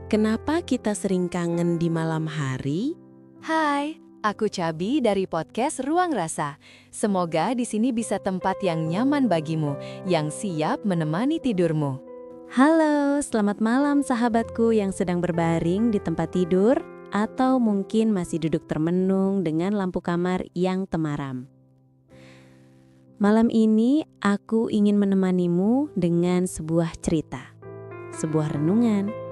Kenapa kita sering kangen di malam hari? Hai, aku Cabi dari podcast Ruang Rasa. Semoga di sini bisa tempat yang nyaman bagimu, yang siap menemani tidurmu. Halo, selamat malam sahabatku yang sedang berbaring di tempat tidur atau mungkin masih duduk termenung dengan lampu kamar yang temaram. Malam ini aku ingin menemanimu dengan sebuah cerita, sebuah renungan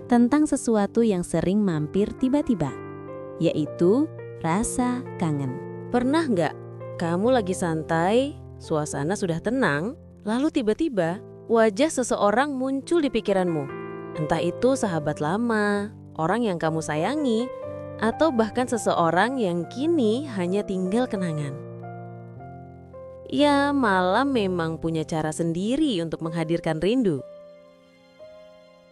tentang sesuatu yang sering mampir tiba-tiba, yaitu rasa kangen. Pernah nggak kamu lagi santai, suasana sudah tenang, lalu tiba-tiba wajah seseorang muncul di pikiranmu? Entah itu sahabat lama, orang yang kamu sayangi, atau bahkan seseorang yang kini hanya tinggal kenangan. Ya, malam memang punya cara sendiri untuk menghadirkan rindu.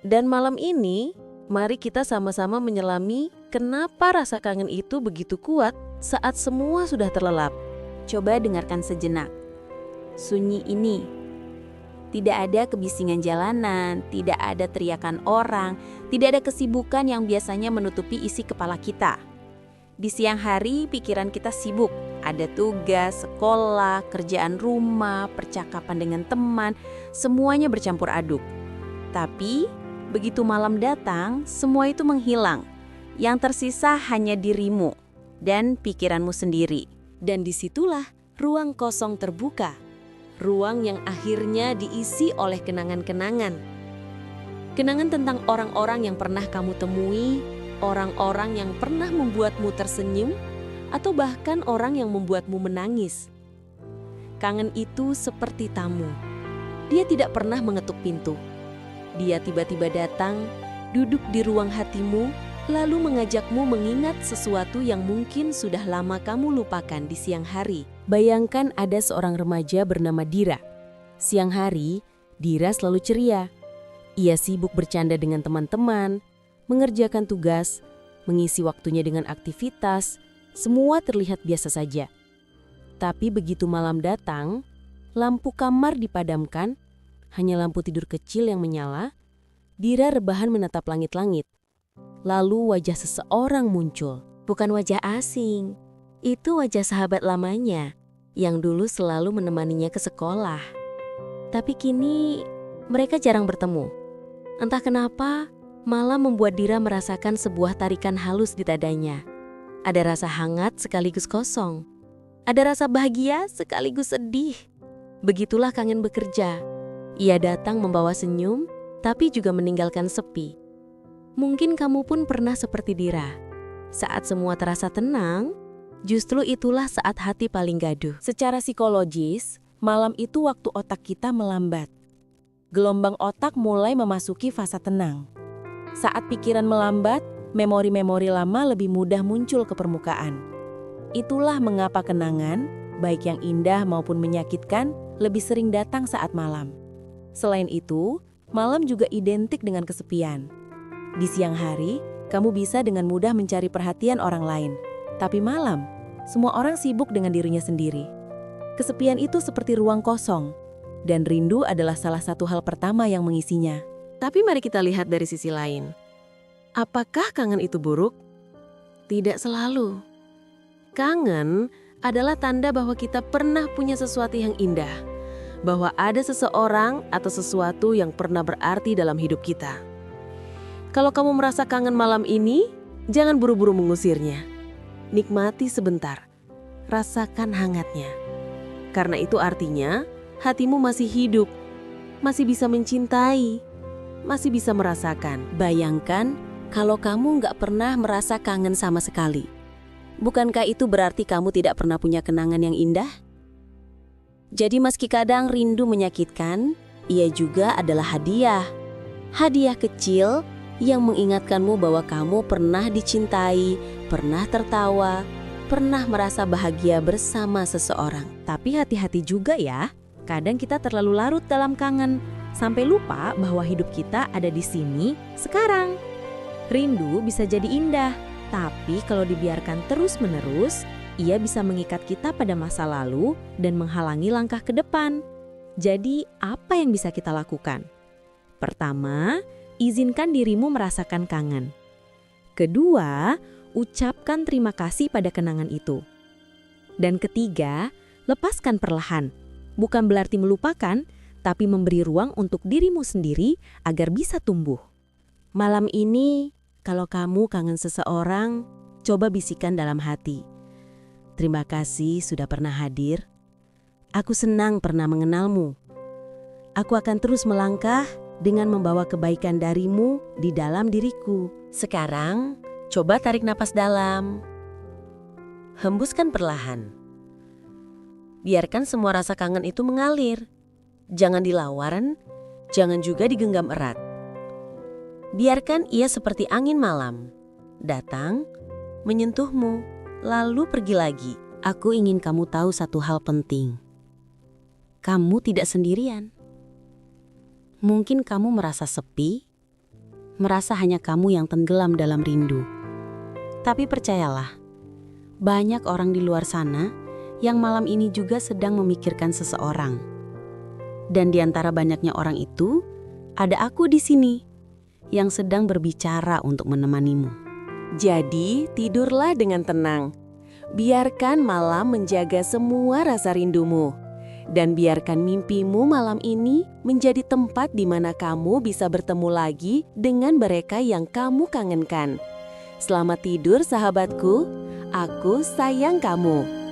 Dan malam ini, mari kita sama-sama menyelami kenapa rasa kangen itu begitu kuat saat semua sudah terlelap. Coba dengarkan sejenak. Sunyi ini. Tidak ada kebisingan jalanan, tidak ada teriakan orang, tidak ada kesibukan yang biasanya menutupi isi kepala kita. Di siang hari pikiran kita sibuk, ada tugas, sekolah, kerjaan rumah, percakapan dengan teman, semuanya bercampur aduk. Tapi begitu malam datang, semua itu menghilang. Yang tersisa hanya dirimu dan pikiranmu sendiri. Dan disitulah ruang kosong terbuka. Ruang yang akhirnya diisi oleh kenangan-kenangan. Kenangan tentang orang-orang yang pernah kamu temui, orang-orang yang pernah membuatmu tersenyum, atau bahkan orang yang membuatmu menangis. Kangen itu seperti tamu. Dia tidak pernah mengetuk pintu. Dia tiba-tiba datang, duduk di ruang hatimu, lalu mengajakmu mengingat sesuatu yang mungkin sudah lama kamu lupakan di siang hari. Bayangkan ada seorang remaja bernama Dira. Siang hari, Dira selalu ceria. Ia sibuk bercanda dengan teman-teman, mengerjakan tugas, mengisi waktunya dengan aktivitas, semua terlihat biasa saja. Tapi begitu malam datang, lampu kamar dipadamkan, hanya lampu tidur kecil yang menyala, Dira rebahan menatap langit-langit. Lalu wajah seseorang muncul. Bukan wajah asing, itu wajah sahabat lamanya yang dulu selalu menemaninya ke sekolah. Tapi kini mereka jarang bertemu. Entah kenapa, malah membuat Dira merasakan sebuah tarikan halus di dadanya. Ada rasa hangat sekaligus kosong. Ada rasa bahagia sekaligus sedih. Begitulah kangen bekerja. Ia datang membawa senyum, tapi juga meninggalkan sepi. Mungkin kamu pun pernah seperti Dira. Saat semua terasa tenang, justru itulah saat hati paling gaduh. Secara psikologis, malam itu waktu otak kita melambat. Gelombang otak mulai memasuki fase tenang. Saat pikiran melambat, memori-memori lama lebih mudah muncul ke permukaan. Itulah mengapa kenangan, baik yang indah maupun menyakitkan, lebih sering datang saat malam. Selain itu, malam juga identik dengan kesepian. Di siang hari, kamu bisa dengan mudah mencari perhatian orang lain. Tapi malam, semua orang sibuk dengan dirinya sendiri. Kesepian itu seperti ruang kosong, dan rindu adalah salah satu hal pertama yang mengisinya. Tapi mari kita lihat dari sisi lain. Apakah kangen itu buruk? Tidak selalu. Kangen adalah tanda bahwa kita pernah punya sesuatu yang indah. Bahwa ada seseorang atau sesuatu yang pernah berarti dalam hidup kita. Kalau kamu merasa kangen malam ini, jangan buru-buru mengusirnya. Nikmati sebentar, rasakan hangatnya. Karena itu artinya hatimu masih hidup, masih bisa mencintai, masih bisa merasakan. Bayangkan kalau kamu nggak pernah merasa kangen sama sekali. Bukankah itu berarti kamu tidak pernah punya kenangan yang indah? Jadi meski kadang rindu menyakitkan, ia juga adalah hadiah. Hadiah kecil yang mengingatkanmu bahwa kamu pernah dicintai, pernah tertawa, pernah merasa bahagia bersama seseorang. Tapi hati-hati juga ya, kadang kita terlalu larut dalam kangen, sampai lupa bahwa hidup kita ada di sini, sekarang. Rindu bisa jadi indah, tapi kalau dibiarkan terus-menerus, ia bisa mengikat kita pada masa lalu dan menghalangi langkah ke depan. Jadi, apa yang bisa kita lakukan? Pertama, izinkan dirimu merasakan kangen. Kedua, ucapkan terima kasih pada kenangan itu. Dan ketiga, lepaskan perlahan. Bukan berarti melupakan, tapi memberi ruang untuk dirimu sendiri agar bisa tumbuh. Malam ini, kalau kamu kangen seseorang, coba bisikan dalam hati. Terima kasih sudah pernah hadir. Aku senang pernah mengenalmu. Aku akan terus melangkah dengan membawa kebaikan darimu di dalam diriku. Sekarang, coba tarik napas dalam. Hembuskan perlahan. Biarkan semua rasa kangen itu mengalir. Jangan dilawan, jangan juga digenggam erat. Biarkan ia seperti angin malam. Datang, menyentuhmu, lalu pergi lagi. Aku ingin kamu tahu satu hal penting. Kamu tidak sendirian. Mungkin kamu merasa sepi, merasa hanya kamu yang tenggelam dalam rindu. Tapi percayalah, banyak orang di luar sana yang malam ini juga sedang memikirkan seseorang. Dan di antara banyaknya orang itu, ada aku di sini yang sedang berbicara untuk menemanimu. Jadi, tidurlah dengan tenang. Biarkan malam menjaga semua rasa rindumu. Dan biarkan mimpimu malam ini menjadi tempat di mana kamu bisa bertemu lagi dengan mereka yang kamu kangenkan. Selamat tidur sahabatku, aku sayang kamu.